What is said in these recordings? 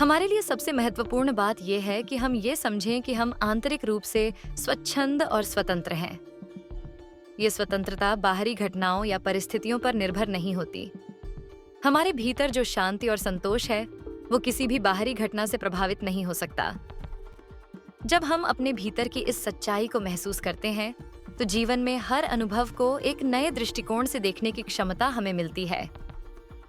हमारे लिए सबसे महत्वपूर्ण बात यह है कि हम ये समझें कि हम आंतरिक रूप से स्वच्छंद और स्वतंत्र हैं। ये स्वतंत्रता बाहरी घटनाओं या परिस्थितियों पर निर्भर नहीं होती। हमारे भीतर जो शांति और संतोष है, वो किसी भी बाहरी घटना से प्रभावित नहीं हो सकता। जब हम अपने भीतर की इस सच्चाई को महसूस करते हैं, तो जीवन में हर अनुभव को एक नए दृष्टिकोण से देखने की क्षमता हमें मिलती है।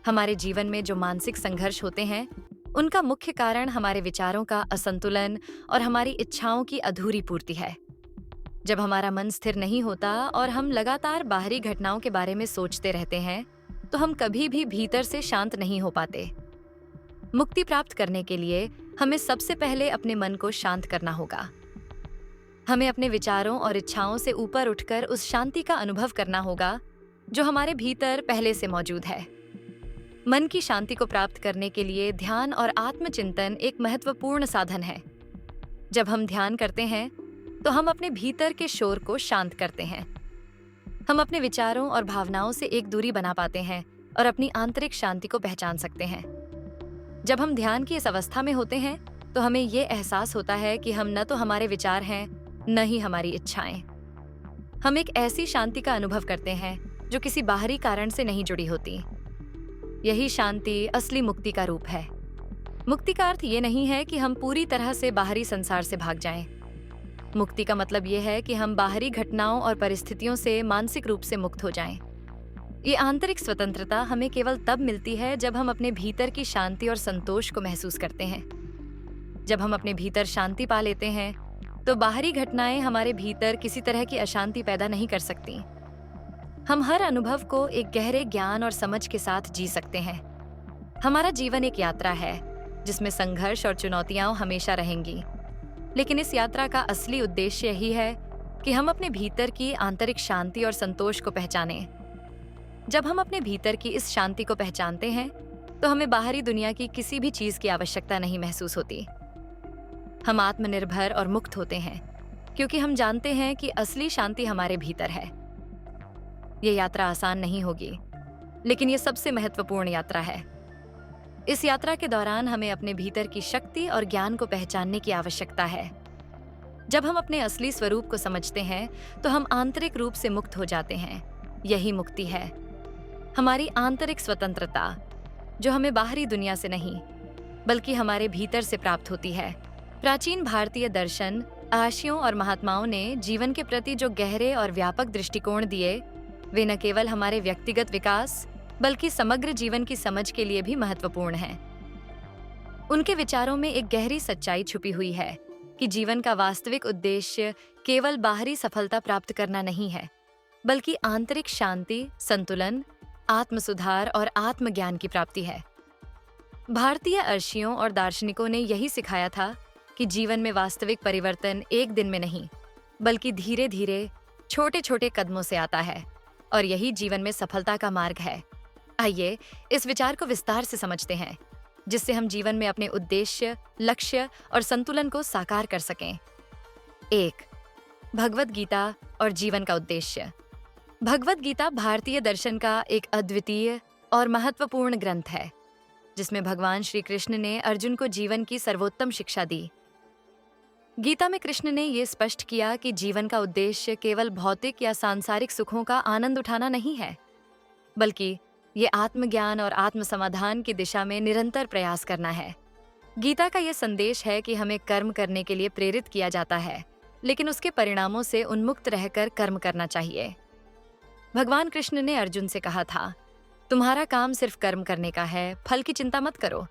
हमारे जीवन में जो मानसिक संघर्ष होते हैं, उनका मुख्य कारण हमारे विचारों का असंतुलन और हमारी इच्छाओं की अधूरी पूर्ति है। जब हमारा मन स्थिर नहीं होता और हम लगातार बाहरी घटनाओं के बारे में सोचते रहते हैं, तो हम कभी भी भीतर से शांत नहीं हो पाते। मुक्ति प्राप्त करने के लिए हमें सबसे पहले अपने मन को शांत करना होगा। हमें अपने विचारों और इच्छाओं से ऊपर उठकर उस शांति का अनुभव करना होगा जो हमारे भीतर पहले से मौजूद है। मन की शांति को प्राप्त करने के लिए ध्यान और आत्मचिंतन एक महत्वपूर्ण साधन है। जब हम ध्यान करते हैं, तो हम अपने भीतर के शोर को शांत करते हैं। हम अपने विचारों और भावनाओं से एक दूरी बना पाते हैं और अपनी आंतरिक शांति को पहचान सकते हैं। जब हम ध्यान की इस अवस्था में होते हैं, तो हमें ये एहसास होता है कि हम न तो हमारे विचार हैं, न ही हमारी इच्छाएं। हम एक ऐसी शांति का अनुभव करते हैं जो किसी बाहरी कारण से नहीं जुड़ी होती। यही शांति असली मुक्ति का रूप है। मुक्ति का अर्थ ये नहीं है कि हम पूरी तरह से बाहरी संसार से भाग जाएं। मुक्ति का मतलब ये है कि हम बाहरी घटनाओं और परिस्थितियों से मानसिक रूप से मुक्त हो जाएं। ये आंतरिक स्वतंत्रता हमें केवल तब मिलती है जब हम अपने भीतर की शांति और संतोष को महसूस करते हैं। जब हम अपने भीतर शांति पा लेते हैं, तो बाहरी घटनाएं हमारे भीतर किसी तरह की अशांति पैदा नहीं कर सकती। हम हर अनुभव को एक गहरे ज्ञान और समझ के साथ जी सकते हैं। हमारा जीवन एक यात्रा है जिसमें संघर्ष और चुनौतियां हमेशा रहेंगी, लेकिन इस यात्रा का असली उद्देश्य यही है कि हम अपने भीतर की आंतरिक शांति और संतोष को पहचानें। जब हम अपने भीतर की इस शांति को पहचानते हैं, तो हमें बाहरी दुनिया की किसी भी चीज की आवश्यकता नहीं महसूस होती। हम आत्मनिर्भर और मुक्त होते हैं, क्योंकि हम जानते हैं कि असली शांति हमारे भीतर है। ये यात्रा आसान नहीं होगी, लेकिन ये सबसे महत्वपूर्ण यात्रा है। इस यात्रा के दौरान हमें अपने भीतर की शक्ति और ज्ञान को पहचानने की आवश्यकता है। जब हम अपने असली स्वरूप को समझते हैं, तो हम आंतरिक रूप से मुक्त हो जाते हैं। यही मुक्ति है, हमारी आंतरिक स्वतंत्रता, जो हमें बाहरी दुनिया से नहीं, बल्कि हमारे भीतर से प्राप्त होती है। प्राचीन भारतीय दर्शन, आर्षियों और महात्माओं ने जीवन के प्रति जो गहरे और व्यापक दृष्टिकोण दिए, वे न केवल हमारे व्यक्तिगत विकास, बल्कि समग्र जीवन की समझ के लिए भी महत्वपूर्ण हैं। उनके विचारों में एक गहरी सच्चाई छुपी हुई है कि जीवन का वास्तविक उद्देश्य केवल बाहरी सफलता प्राप्त करना नहीं है, बल्कि आंतरिक शांति, संतुलन, आत्म सुधार और आत्मज्ञान की प्राप्ति है। भारतीय अर्षियों और दार्शनिकों ने यही सिखाया था कि जीवन में वास्तविक परिवर्तन एक दिन में नहीं, बल्कि धीरे धीरे छोटे छोटे कदमों से आता है, और यही जीवन में सफलता का मार्ग है। आइए इस विचार को विस्तार से समझते हैं, जिससे हम जीवन में अपने उद्देश्य, लक्ष्य और संतुलन को साकार कर सकें। 1. भगवद गीता और जीवन का उद्देश्य। भगवद गीता भारतीय दर्शन का एक अद्वितीय और महत्वपूर्ण ग्रंथ है, जिसमें भगवान श्री कृष्ण ने अर्जुन को जीवन की सर्वोत्तम शिक्षा दी। गीता में कृष्ण ने ये स्पष्ट किया कि जीवन का उद्देश्य केवल भौतिक या सांसारिक सुखों का आनंद उठाना नहीं है, बल्कि ये आत्मज्ञान और आत्म समाधान की दिशा में निरंतर प्रयास करना है। गीता का ये संदेश है कि हमें कर्म करने के लिए प्रेरित किया जाता है, लेकिन उसके परिणामों से उन्मुक्त रहकर कर्म करना चाहिए। भगवान कृष्ण ने अर्जुन से कहा था, तुम्हारा काम सिर्फ कर्म करने का है, फल की चिंता मत करो।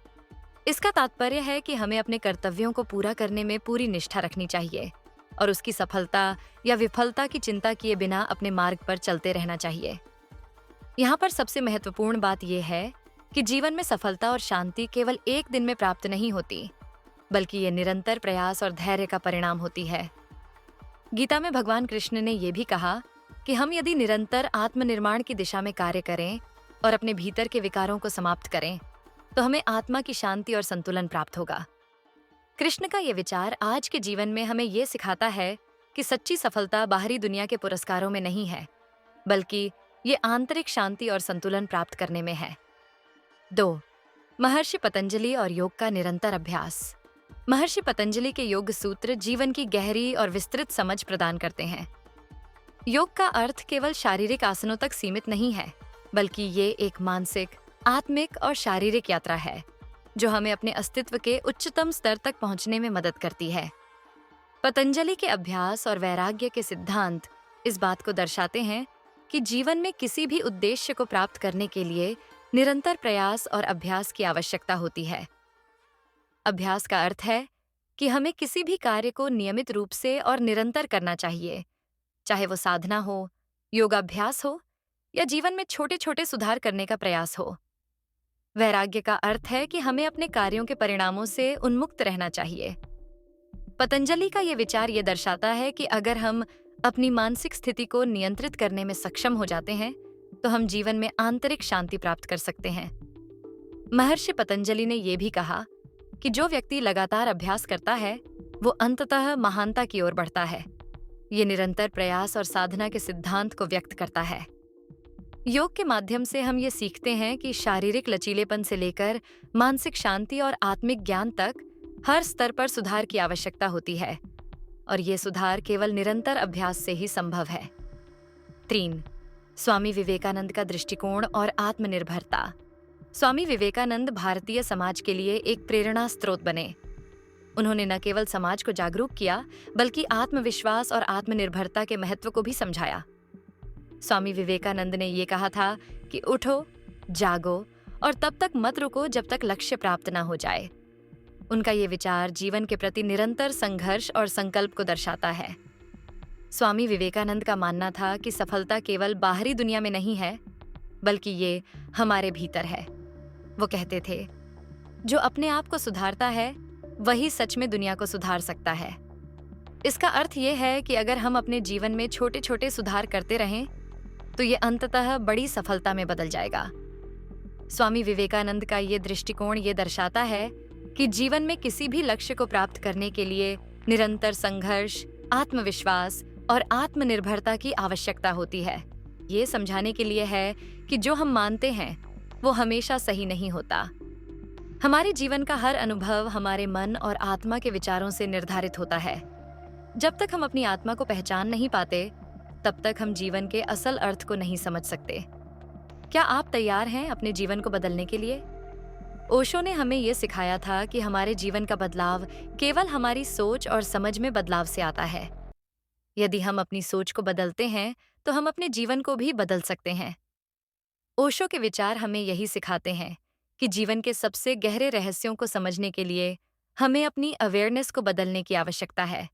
इसका तात्पर्य है कि हमें अपने कर्तव्यों को पूरा करने में पूरी निष्ठा रखनी चाहिए और उसकी सफलता या विफलता की चिंता किए बिना अपने मार्ग पर चलते रहना चाहिए। यहाँ पर सबसे महत्वपूर्ण बात यह है कि जीवन में सफलता और शांति केवल एक दिन में प्राप्त नहीं होती, बल्कि ये निरंतर प्रयास और धैर्य का परिणाम होती है। गीता में भगवान कृष्ण ने यह भी कहा कि हम यदि निरंतर आत्मनिर्माण की दिशा में कार्य करें और अपने भीतर के विकारों को समाप्त करें, तो हमें आत्मा की शांति और संतुलन प्राप्त होगा। कृष्ण का ये विचार आज के जीवन में हमें ये सिखाता है कि सच्ची सफलता बाहरी दुनिया के पुरस्कारों में नहीं है, बल्कि ये आंतरिक शांति और संतुलन प्राप्त करने में है। 2. महर्षि पतंजलि और योग का निरंतर अभ्यास। महर्षि पतंजलि के योग सूत्र जीवन की गहरी और विस्तृत समझ प्रदान करते हैं। योग का अर्थ केवल शारीरिक आसनों तक सीमित नहीं है, बल्कि ये एक मानसिक, आत्मिक और शारीरिक यात्रा है जो हमें अपने अस्तित्व के उच्चतम स्तर तक पहुंचने में मदद करती है। पतंजलि के अभ्यास और वैराग्य के सिद्धांत इस बात को दर्शाते हैं कि जीवन में किसी भी उद्देश्य को प्राप्त करने के लिए निरंतर प्रयास और अभ्यास की आवश्यकता होती है। अभ्यास का अर्थ है कि हमें किसी भी कार्य को नियमित रूप से और निरंतर करना चाहिए, चाहे वो साधना हो, योगाभ्यास हो या जीवन में छोटे छोटे सुधार करने का प्रयास हो। वैराग्य का अर्थ है कि हमें अपने कार्यों के परिणामों से उन्मुक्त रहना चाहिए। पतंजलि का ये विचार ये दर्शाता है कि अगर हम अपनी मानसिक स्थिति को नियंत्रित करने में सक्षम हो जाते हैं, तो हम जीवन में आंतरिक शांति प्राप्त कर सकते हैं। महर्षि पतंजलि ने यह भी कहा कि जो व्यक्ति लगातार अभ्यास करता है, वो अंततः महानता की ओर बढ़ता है। ये निरंतर प्रयास और साधना के सिद्धांत को व्यक्त करता है। योग के माध्यम से हम ये सीखते हैं कि शारीरिक लचीलेपन से लेकर मानसिक शांति और आत्मिक ज्ञान तक हर स्तर पर सुधार की आवश्यकता होती है, और ये सुधार केवल निरंतर अभ्यास से ही संभव है। 3. स्वामी विवेकानंद का दृष्टिकोण और आत्मनिर्भरता। स्वामी विवेकानंद भारतीय समाज के लिए एक प्रेरणा स्रोत बने। उन्होंने न केवल समाज को जागरूक किया, बल्कि आत्मविश्वास और आत्मनिर्भरता के महत्व को भी समझाया। स्वामी विवेकानंद ने ये कहा था कि उठो, जागो और तब तक मत रुको जब तक लक्ष्य प्राप्त न हो जाए। उनका ये विचार जीवन के प्रति निरंतर संघर्ष और संकल्प को दर्शाता है। स्वामी विवेकानंद का मानना था कि सफलता केवल बाहरी दुनिया में नहीं है, बल्कि ये हमारे भीतर है। वो कहते थे, जो अपने आप को सुधारता है वही सच में दुनिया को सुधार सकता है। इसका अर्थ ये है कि अगर हम अपने जीवन में छोटे छोटे सुधार करते रहें, तो ये अंततः बड़ी सफलता में बदल जाएगा। स्वामी विवेकानंद का ये दृष्टिकोण ये दर्शाता है कि जीवन में किसी भी लक्ष्य को प्राप्त करने के लिए निरंतर संघर्ष, आत्मविश्वास और आत्मनिर्भरता की आवश्यकता होती है। ये समझाने के लिए है कि जो हम मानते हैं वो हमेशा सही नहीं होता। हमारे जीवन का हर अनुभव हमारे मन और आत्मा के विचारों से निर्धारित होता है। जब तक हम अपनी आत्मा को पहचान नहीं पाते, तब तक हम जीवन के असल अर्थ को नहीं समझ सकते। क्या आप तैयार हैं अपने जीवन को बदलने के लिए? ओशो ने हमें ये सिखाया था कि हमारे जीवन का बदलाव केवल हमारी सोच और समझ में बदलाव से आता है। यदि हम अपनी सोच को बदलते हैं, तो हम अपने जीवन को भी बदल सकते हैं। ओशो के विचार हमें यही सिखाते हैं कि जीवन के सबसे गहरे रहस्यों को समझने के लिए हमें अपनी अवेयरनेस को बदलने की आवश्यकता है।